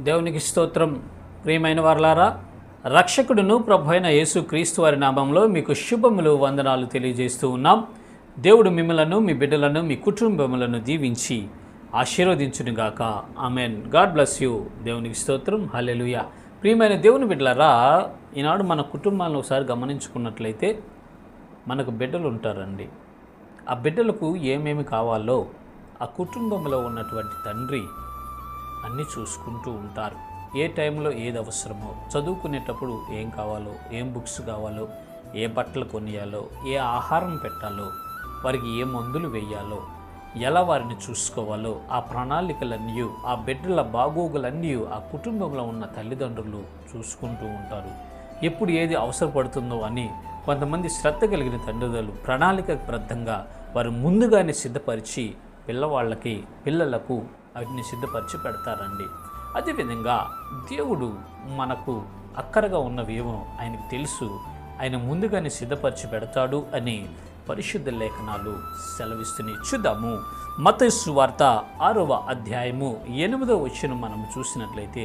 దేవునికి స్తోత్రం. ప్రియమైన వారలారా, రక్షకుడును ప్రభు అయిన యేసు క్రీస్తు వారి నామంలో మీకు శుభములు, వందనాలు తెలియజేస్తూ ఉన్నాం. దేవుడు మిమ్మలను, మీ బిడ్డలను, మీ కుటుంబములను దీవించి ఆశీర్వదించునుగాక. ఆమెన్. God bless you. దేవునికి స్తోత్రం. హల్లెలూయా. ప్రియమైన దేవుని బిడ్డలారా, ఈనాడు మన కుటుంబాలను ఒకసారి గమనించుకున్నట్లయితే మనకు బిడ్డలు ఉంటారండి. ఆ బిడ్డలకు ఏమేమి కావాలో ఆ కుటుంబంలో ఉన్నటువంటి తండ్రి అన్నీ చూసుకుంటూ ఉంటారు. ఏ టైంలో ఏది అవసరమో, చదువుకునేటప్పుడు ఏం కావాలో, ఏం బుక్స్ కావాలో, ఏ బట్టలు కొనియాలో, ఏ ఆహారం పెట్టాలో, వారికి ఏ మందులు వేయాలో, ఎలా వారిని చూసుకోవాలో, ఆ ప్రణాళికలన్నీ, ఆ బిడ్డల బాగోగులన్నీ ఆ కుటుంబంలో ఉన్న తల్లిదండ్రులు చూసుకుంటూ ఉంటారు. ఎప్పుడు ఏది అవసరపడుతుందో అని కొంతమంది శ్రద్ధ కలిగిన తండ్రులు ప్రణాళికబద్ధంగా వారు ముందుగానే సిద్ధపరిచి పిల్లలకు వాటిని సిద్ధపరిచి పెడతారండి. అదేవిధంగా దేవుడు మనకు అక్కరగా ఉన్నవేమో ఆయనకు తెలుసు, ఆయన ముందుగానే సిద్ధపరిచి పెడతాడు అని పరిశుద్ధ లేఖనాలు సెలవిస్తున్నాయి. చూద్దాము. మత్తయి సువార్త 6వ అధ్యాయము 8వ వచనం మనం చూసినట్లయితే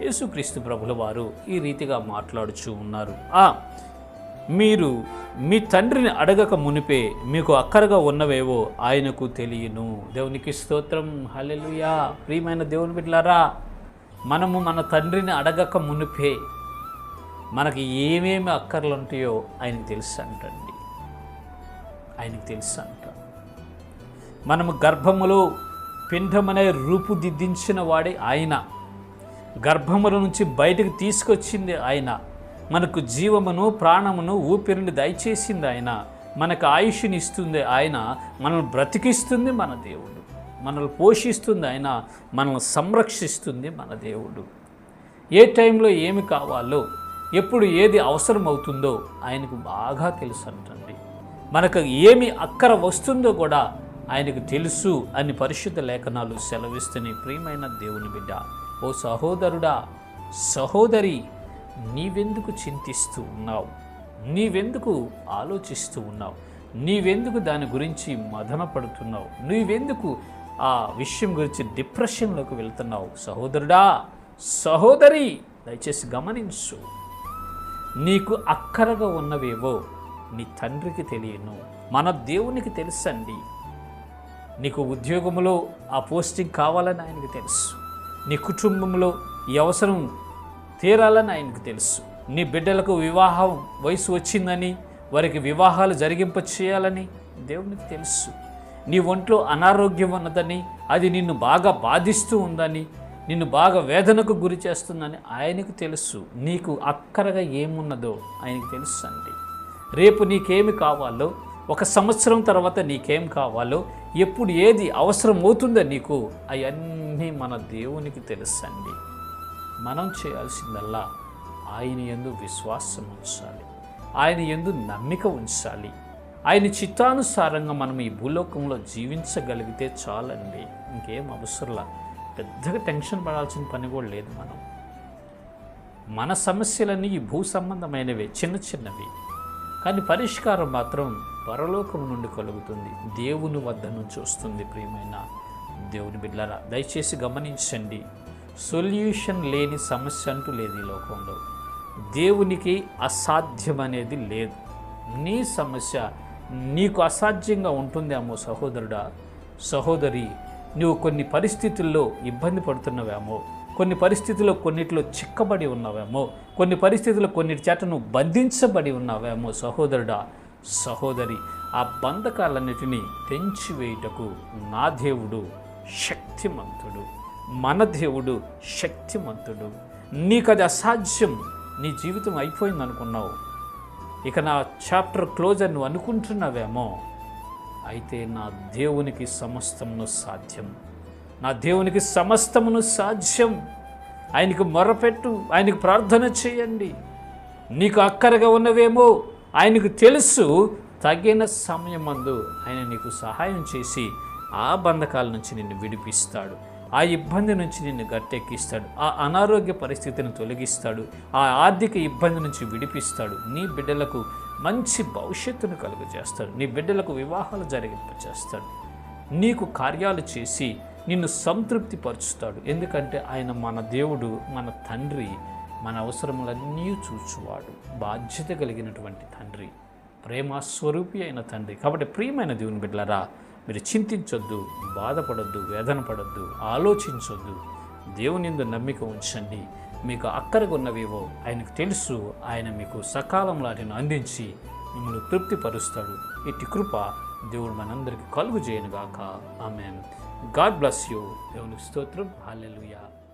యేసుక్రీస్తు ప్రభుల వారు ఈ రీతిగా మాట్లాడుచూ ఉన్నారు. మీరు మీ తండ్రిని అడగక మునిపే మీకు అక్కరగా ఉన్నవేవో ఆయనకు తెలియను. దేవునికి స్తోత్రం. హల్లెలూయా. ప్రియమైన దేవుని బిడ్డలారా, మనము మన తండ్రిని అడగక మునిపే మనకి ఏమేమి అక్కర్లు ఉంటాయో ఆయనకు తెలుసు అంటండి. ఆయనకు తెలుసు అంట. మనము గర్భములో పిండమనే రూపుదిద్దించిన వాడే ఆయన. గర్భముల నుంచి బయటకు తీసుకొచ్చింది ఆయన. మనకు జీవమును, ప్రాణమును, ఊపిరిని దయచేసింది ఆయన. మనకు ఆయుష్ని ఇస్తుంది ఆయన. మనల్ని బ్రతికిస్తుంది మన దేవుడు. మనల్ని పోషిస్తుంది ఆయన. మనల్ని సంరక్షిస్తుంది మన దేవుడు. ఏ టైంలో ఏమి కావాలో, ఎప్పుడు ఏది అవసరమవుతుందో ఆయనకు బాగా తెలుసు అంటండి. మనకు ఏమి అక్కర వస్తుందో కూడా ఆయనకు తెలుసు అని పరిశుద్ధ లేఖనాలు సెలవిస్తున్నాయి. ప్రియమైన దేవుని బిడ్డ, ఓ సహోదరుడా, సహోదరి, నీవెందుకు చింతిస్తూ ఉన్నావు? నీవెందుకు ఆలోచిస్తూ ఉన్నావు? నీవెందుకు దాని గురించి మదన పడుతున్నావు? నీవెందుకు ఆ విషయం గురించి డిప్రెషన్లోకి వెళ్తున్నావు? సహోదరుడా, సహోదరి, దయచేసి గమనించు. నీకు అక్కరగా ఉన్నవేవో నీ తండ్రికి తెలియను, మన దేవునికి తెలుసండి. నీకు ఉద్యోగంలో ఆ పోస్టింగ్ కావాలని ఆయనకు తెలుసు. నీ కుటుంబంలో ఈ అవసరం తీరాలని ఆయనకు తెలుసు. నీ బిడ్డలకు వివాహం వయసు వచ్చిందని, వారికి వివాహాలు జరిగింప చేయాలని దేవునికి తెలుసు. నీ ఒంట్లో అనారోగ్యం ఉన్నదని, అది నిన్ను బాగా బాధిస్తూ ఉందని, నిన్ను బాగా వేదనకు గురి చేస్తుందని ఆయనకు తెలుసు. నీకు అక్కరగా ఏమున్నదో ఆయనకు తెలుసు అండి. రేపు నీకేమి కావాలో, 1 సంవత్సరం తర్వాత నీకేం కావాలో, ఎప్పుడు ఏది అవసరం అవుతుందో నీకు అవన్నీ మన దేవునికి తెలుసండి. మనం చేయాల్సిందల్లా ఆయన యందు విశ్వాసం ఉంచాలి, ఆయన యందు నమ్మిక ఉంచాలి. ఆయన చిత్తానుసారంగా మనం ఈ భూలోకంలో జీవించగలిగితే చాలండి. ఇంకేం అవసరంలా. పెద్దగా టెన్షన్ పడాల్సిన పని కూడా లేదు. మన సమస్యలన్నీ ఈ భూ సంబంధమైనవే, చిన్న చిన్నవి. కానీ పరిష్కారం మాత్రం పరలోకం నుండి కలుగుతుంది, దేవుని వద్ద నుంచి వస్తుంది. ప్రియమైన దేవుని బిడ్డలారా, దయచేసి గమనించండి. సొల్యూషన్ లేని సమస్య అంటూ లేదు ఈ లోకంలో. దేవునికి అసాధ్యం అనేది లేదు. నీ సమస్య నీకు అసాధ్యంగా ఉంటుందేమో సహోదరుడా, సహోదరి. నువ్వు కొన్ని పరిస్థితుల్లో ఇబ్బంది పడుతున్నావేమో, కొన్ని పరిస్థితుల్లో కొన్నిటిలో చిక్కబడి ఉన్నావేమో, కొన్ని పరిస్థితుల్లో కొన్నిటి చేత నువ్వు బంధించబడి ఉన్నావేమో సహోదరుడా, సహోదరి. ఆ బంధకాలన్నిటినీ తెంచివేయుటకు నా దేవుడు శక్తిమంతుడు, మన దేవుడు శక్తిమంతుడు. నీకు అది అసాధ్యం, నీ జీవితం అయిపోయింది అనుకున్నావు, ఇక నా చాప్టర్ క్లోజ్ అని నువ్వు అనుకుంటున్నావేమో. అయితే నా దేవునికి సమస్తమును సాధ్యం. నా దేవునికి సమస్తమును సాధ్యం. ఆయనకు మొరపెట్టు, ఆయనకు ప్రార్థన చేయండి. నీకు అక్కరగా ఉన్నవేమో ఆయనకు తెలుసు. తగిన సమయమందు ఆయన నీకు సహాయం చేసి ఆ బంధకాల నుంచి నిన్ను విడిపిస్తాడు, ఆ ఇబ్బంది నుంచి నిన్ను గట్టెక్కిస్తాడు, ఆ అనారోగ్య పరిస్థితిని తొలగిస్తాడు, ఆ ఆర్థిక ఇబ్బంది నుంచి విడిపిస్తాడు. నీ బిడ్డలకు మంచి భవిష్యత్తును కలుగజేస్తాడు, నీ బిడ్డలకు వివాహాలు జరిగింపచేస్తాడు. నీకు కార్యాలు చేసి నిన్ను సంతృప్తిపరుచుతాడు. ఎందుకంటే ఆయన మన దేవుడు, మన తండ్రి, మన అవసరములన్నీ చూచువాడు, బాధ్యత కలిగినటువంటి తండ్రి, ప్రేమ స్వరూపి అయిన తండ్రి. కాబట్టి ప్రియమైన దేవుని బిడ్డలారా, మీరు చింతించొద్దు, బాధపడొద్దు, వేదన పడొద్దు, ఆలోచించొద్దు. దేవుని యందు నమ్మిక ఉంచండి. మీకు అక్కరకు ఉన్నవేవో ఆయనకు తెలుసు. ఆయన మీకు సకాలంలో వాటిని అందించి మిమ్మల్ని తృప్తిపరుస్తాడు. ఇట్టి కృప దేవుడు మనందరికీ కలుగు చేయనుగాక. ఆమేన్. God bless you. దేవునికి స్తోత్రం. హల్లెలూయా.